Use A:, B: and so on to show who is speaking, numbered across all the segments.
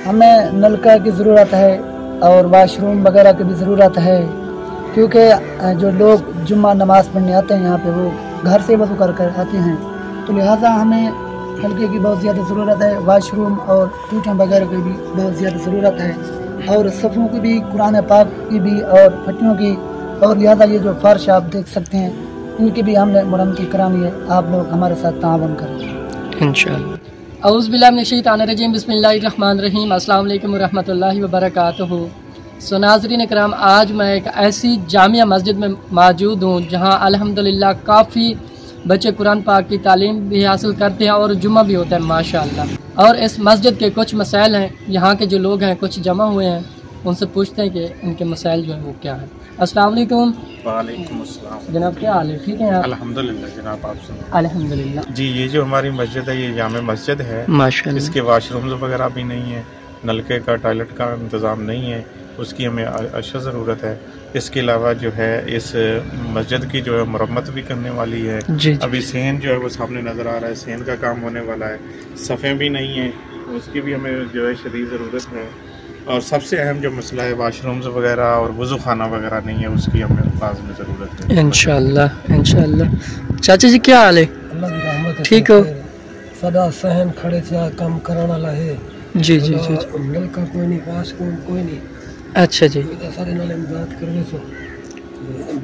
A: हमें नलका की ज़रूरत है और वाशरूम वगैरह की भी ज़रूरत है, क्योंकि जो लोग जुम्मा नमाज़ पढ़ने आते हैं यहाँ पे वो घर से वज़ू कर कर आते हैं, तो लिहाजा हमें नलके की बहुत ज़्यादा ज़रूरत है। वाशरूम और टूटियाँ वगैरह की भी बहुत ज़्यादा ज़रूरत है, और सफ़ों की भी, कुरान पाक की भी और पट्टियों की, और लिहाजा ये जो फ़र्श आप देख सकते हैं इनकी भी हमने मरम्मत करानी है। आप लोग हमारे साथ ताआवुन करें इंशाअल्लाह।
B: औज़ु बिल्लाहि मिनश शैतानिर रजीम, बिस्मिल्लाहिर रहमानिर रहीम। अस्सलाम वालेकुम व रहमतुल्लाहि व बरकातुहू। सो नाज़रीन कराम, आज मैं एक ऐसी जामिया मस्जिद में मौजूद हूँ जहाँ अल्हम्दुलिल्लाह काफ़ी बच्चे कुरान पाक की तालीम भी हासिल करते हैं और जुम्मा भी होता है माशाअल्लाह। और इस मस्जिद के कुछ मसाइल हैं, यहाँ के जो लोग हैं कुछ जमा हुए हैं, उनसे पूछते हैं कि इनके मसाइल जो हैं वो क्या है। अस्सलाम वालेकुम।
C: वालेकुम अस्सलाम।
B: जनाब क्या हाल है? ठीक है आप?
C: अल्हम्दुलिल्लाह जनाब, आप सुनाओ?
B: अल्हम्दुलिल्लाह
C: जी, ये जो हमारी मस्जिद है ये जामे मस्जिद है
B: माशाअल्लाह।
C: इसके वाशरूम्स वगैरह भी नहीं है, नलके का टॉयलेट का इंतज़ाम नहीं है, उसकी हमें अशद ज़रूरत है। इसके अलावा जो है इस मस्जिद की जो है मरम्मत भी करने वाली है। अभी सेन जो है वो सामने नज़र आ रहा है, सेन का काम होने वाला है। सफ़े भी नहीं है, उसकी भी हमें जो है शदीद ज़रूरत है। और सबसे अहम जो मसला है वाशरूम्स वगैरह और वज़ू खाना वगैरह नहीं है, उसकी हमें लाज़मी ज़रूरत है
B: इंशाअल्लाह इंशाअल्लाह। चाचा जी क्या हाल है? ठीक हो?
A: सदा सहन खड़े से काम कराना वाला है।
B: जी जी जी।
A: नलका कोई नहीं, वाशरूम कोई नहीं।
B: अच्छा जी।
A: सारे नाल इमदाद कर सो,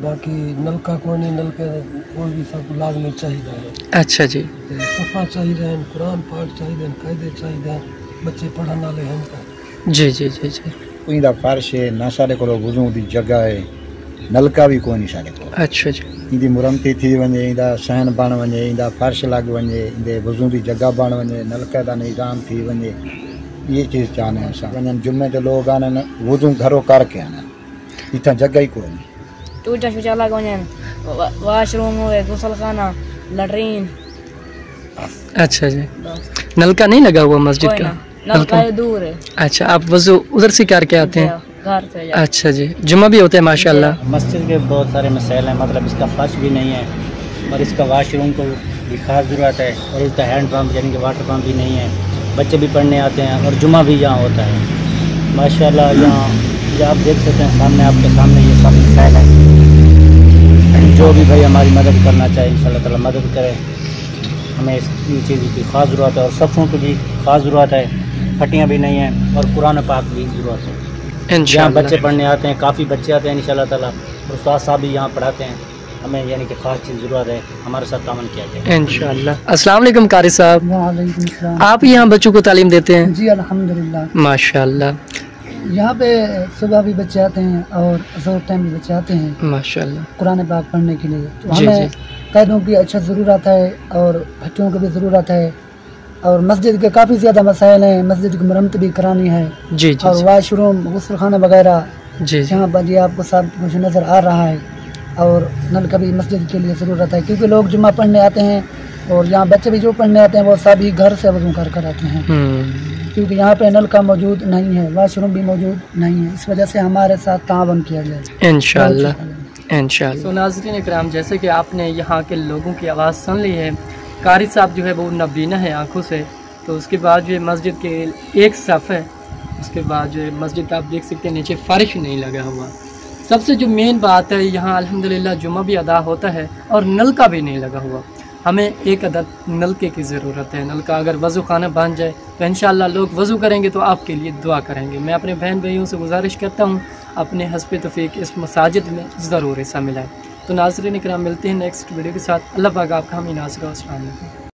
A: बाकी नलका कोई नहीं, नलके कोई भी सब लाजमी चाहिए है।
B: अच्छा जी।
A: सफ़ा चाहिए, कुरान पाक चाहिए, कायदे चाहिए, बच्चे पढ़ने वाले हैं।
B: जी जी जी जी।
D: इंदा फर्श है ना, साढ़े को वज़ू दी जगह है, नलका भी कोई नहीं साढ़े को।
B: अच्छा जी।
D: इंदी मुरम्मती थी वने, इंदा सहन बण वने, इंदा फर्श लग वने, इंदे वज़ू दी जगह बण वने, नलके दा निज़ाम थी वने, ये चीज़ चाहते हैं असां। वञनि जुम्मे जो लोग आने न वज़ू घरों करके आने, इतना जगह ही कोई नहीं।
E: टूटा शूचा लग वञनि, वाशरूम हो, गुसल खाना, लैट्रीन।
B: अच्छा जी। नलका नहीं लगा हुआ मस्जिद का?
E: नलका दूर है।
B: अच्छा, आप वज़ू उधर से करके आते हैं?
E: घर से।
B: अच्छा जी। जुम्मा भी होता है माशाअल्लाह?
F: मस्जिद के बहुत सारे मसाइल हैं, मतलब इसका फर्श भी नहीं है और इसका वाशरूम को भी खास ज़रूरत है, और इसका हैंड पम्प यानी कि वाटर पम्प भी नहीं है। बच्चे भी पढ़ने आते हैं और जुम्मा भी यहाँ होता है माशाअल्लाह। यहाँ ये आप देख सकते हैं सामने, आपके सामने ये सब मसाइल है। जो भी भाई हमारी मदद करना चाहे इंशाअल्लाह ताला मदद करे। हमें इन चीज़ों की खास ज़रूरत है और सफ़ों की भी खास ज़रूरत है, फटियाँ भी नहीं हैं और कुरान पाक भी ज़रूरत है। यहाँ बच्चे पढ़ने आते हैं, काफ़ी बच्चे आते हैं इंशाअल्लाह ताला, और उस्ताद साहब भी यहाँ पढ़ाते हैं। हमें यानी कि खास चीज़ ज़रूरत है, हमारे साथ तावन किया जाए
B: इंशाअल्लाह। अस्सलाम वालेकुम कारी साहब।
A: वालेकुम सलाम।
B: आप यहाँ बच्चों को तालीम देते हैं?
A: जी अल्हम्दुलिल्लाह
B: माशाअल्लाह।
A: यहाँ पे सुबह भी बच्चे आते हैं और ज़ोर टाइम भी बच्चे आते हैं
B: माशाअल्लाह
A: कुरान पाक पढ़ने के लिए। तो हमें कैदों की अच्छा ज़रूरत है और भट्टियों की भी ज़रूरत है, और मस्जिद के काफ़ी ज़्यादा मसाइल हैं। मस्जिद की मरम्मत भी करानी है
B: जी जी।
A: और वाशरूम, गुस्ल खाना वगैरह
B: जी।
A: यहाँ पर ये आपको सब कुछ नज़र आ रहा है। और नल का भी मस्जिद के लिए ज़रूरत है, क्योंकि लोग जुम्मा पढ़ने आते हैं और यहाँ बच्चे भी जो पढ़ने आते हैं वो सभी घर से वज़ू कर आते हैं, क्योंकि यहाँ पे नल का मौजूद नहीं है, वाशरूम भी मौजूद नहीं है। इस वजह से हमारे साथ तावन किया गया
B: इंशाअल्लाह इंशाअल्लाह। तो नाज़रीन इकराम, जैसे कि आपने यहाँ के लोगों की आवाज़ सुन ली है, कारी साहब जो है वो नबीना है आँखों से। तो उसके बाद जो है मस्जिद के एक सफ़ है, उसके बाद जो है मस्जिद का आप देख सकते हैं नीचे फ़र्श नहीं लगा हुआ। सबसे जो मेन बात है, यहाँ अल्हम्दुलिल्लाह जुम्मा भी अदा होता है और नलका भी नहीं लगा हुआ। हमें एक अदद नलके की ज़रूरत है। नलका अगर वज़ू खाना बन जाए तो इंशाअल्लाह लोग वज़ू करेंगे तो आपके लिए दुआ करेंगे। मैं अपने बहन भाइयों से गुजारिश करता हूँ अपने हस्ब तौफीक इस मसाजिद में ज़रूर हिस्सा मिलाएं। तो नाज़रीन इकराम, मिलते हैं नेक्स्ट वीडियो के साथ। अल्लाह पाक आपका हमें नाज़िर। अस्सलाम वालेकुम।